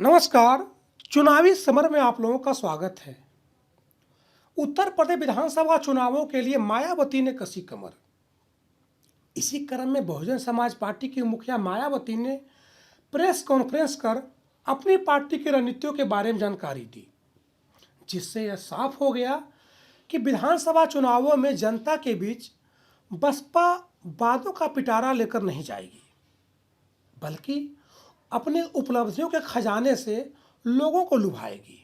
नमस्कार। चुनावी समर में आप लोगों का स्वागत है। उत्तर प्रदेश विधानसभा चुनावों के लिए मायावती ने कसी कमर। इसी क्रम में बहुजन समाज पार्टी की मुखिया मायावती ने प्रेस कॉन्फ्रेंस कर अपनी पार्टी की रणनीतियों के बारे में जानकारी दी, जिससे यह साफ हो गया कि विधानसभा चुनावों में जनता के बीच बसपा वादों का पिटारा लेकर नहीं जाएगी, बल्कि अपनी उपलब्धियों के खजाने से लोगों को लुभाएगी।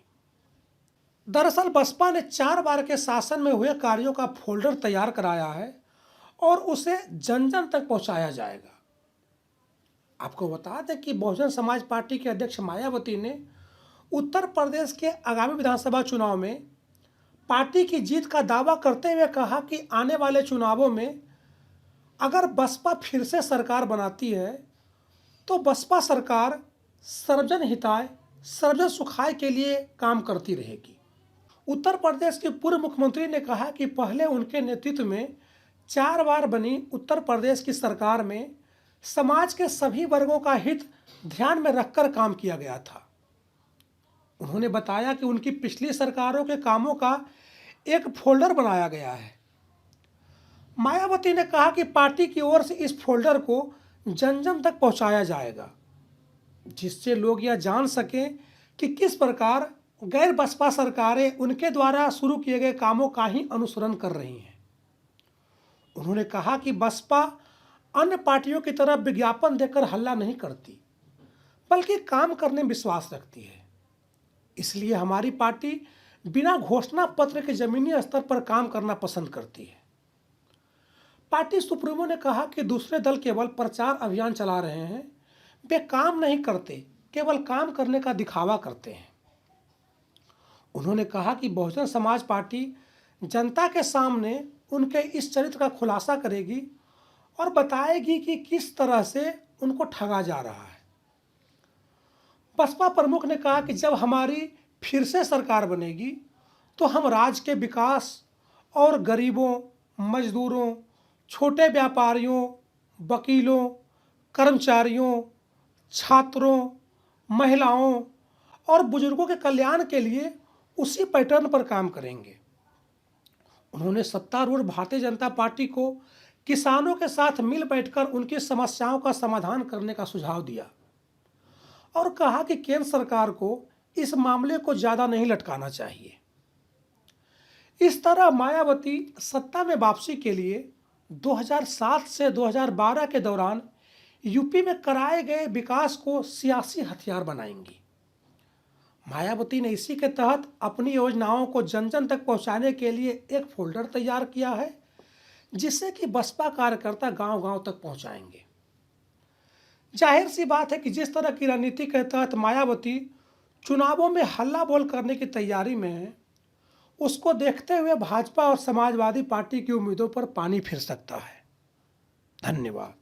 दरअसल बसपा ने 4 बार के शासन में हुए कार्यों का फोल्डर तैयार कराया है और उसे जन जन तक पहुंचाया जाएगा। आपको बता दें कि बहुजन समाज पार्टी के अध्यक्ष मायावती ने उत्तर प्रदेश के आगामी विधानसभा चुनाव में पार्टी की जीत का दावा करते हुए कहा कि आने वाले चुनावों में अगर बसपा फिर से सरकार बनाती है तो बसपा सरकार सर्वजन हिताय सर्वजन सुखाय के लिए काम करती रहेगी। उत्तर प्रदेश के पूर्व मुख्यमंत्री ने कहा कि पहले उनके नेतृत्व में 4 बार बनी उत्तर प्रदेश की सरकार में समाज के सभी वर्गों का हित ध्यान में रखकर काम किया गया था। उन्होंने बताया कि उनकी पिछली सरकारों के कामों का एक फोल्डर बनाया गया है। मायावती ने कहा कि पार्टी की ओर से इस फोल्डर को जन जन तक पहुंचाया जाएगा, जिससे लोग यह जान सकें कि किस प्रकार गैर बसपा सरकारें उनके द्वारा शुरू किए गए कामों का ही अनुसरण कर रही हैं। उन्होंने कहा कि बसपा अन्य पार्टियों की तरह विज्ञापन देकर हल्ला नहीं करती, बल्कि काम करने में विश्वास रखती है। इसलिए हमारी पार्टी बिना घोषणा पत्र के जमीनी स्तर पर काम करना पसंद करती है। पार्टी सुप्रीमो ने कहा कि दूसरे दल केवल प्रचार अभियान चला रहे हैं, वे काम नहीं करते, केवल काम करने का दिखावा करते हैं। उन्होंने कहा कि बहुजन समाज पार्टी जनता के सामने उनके इस चरित्र का खुलासा करेगी और बताएगी कि किस तरह से उनको ठगा जा रहा है। बसपा प्रमुख ने कहा कि जब हमारी फिर से सरकार बनेगी तो हम राज्य के विकास और गरीबों, मजदूरों, छोटे व्यापारियों, वकीलों, कर्मचारियों, छात्रों, महिलाओं और बुजुर्गों के कल्याण के लिए उसी पैटर्न पर काम करेंगे। उन्होंने सत्तारूढ़ भारतीय जनता पार्टी को किसानों के साथ मिल बैठकर उनकी समस्याओं का समाधान करने का सुझाव दिया और कहा कि केंद्र सरकार को इस मामले को ज़्यादा नहीं लटकाना चाहिए। इस तरह मायावती सत्ता में वापसी के लिए 2007 से 2012 के दौरान यूपी में कराए गए विकास को सियासी हथियार बनाएंगी। मायावती ने इसी के तहत अपनी योजनाओं को जन जन तक पहुंचाने के लिए एक फोल्डर तैयार किया है, जिससे कि बसपा कार्यकर्ता गांव-गांव तक पहुंचाएंगे। जाहिर सी बात है कि जिस तरह की रणनीति के तहत मायावती चुनावों में हल्ला बोल करने की तैयारी में है, उसको देखते हुए भाजपा और समाजवादी पार्टी की उम्मीदों पर पानी फिर सकता है। धन्यवाद।